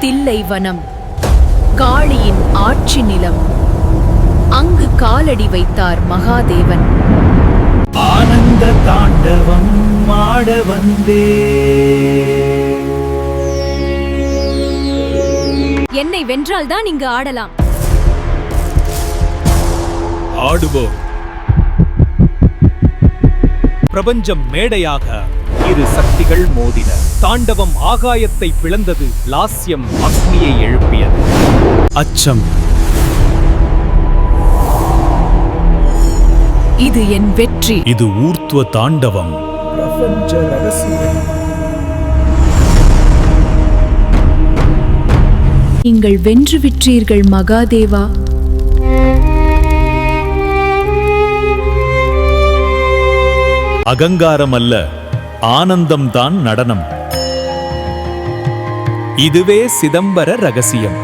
தில்லை வனம், காளியின் ஆட்சி நிலம். அங்கு காலடி வைத்தார் மகாதேவன். ஆனந்த தாண்டவம் ஆட வந்தே. என்னை வென்றால்தான் இங்கு ஆடலாம். ஆடுவோம். பிரபஞ்சம் மேடையாக இரு சக்திகள் மோதின. தாண்டவம் ஆகாயத்தை பிளந்தது, லாஸ்யம் அக்னியை எழுப்பியது. அச்சம். இது என் வெற்றி. இது ஊர்த்வ தாண்டவம். பிரபஞ்ச ரகசியம். நீங்கள் வென்று விற்றீர்கள் மகாதேவா. அகங்காரம் அல்ல, ஆனந்தம்தான் நடனம். இதுவே சிதம்பர ரகசியம்.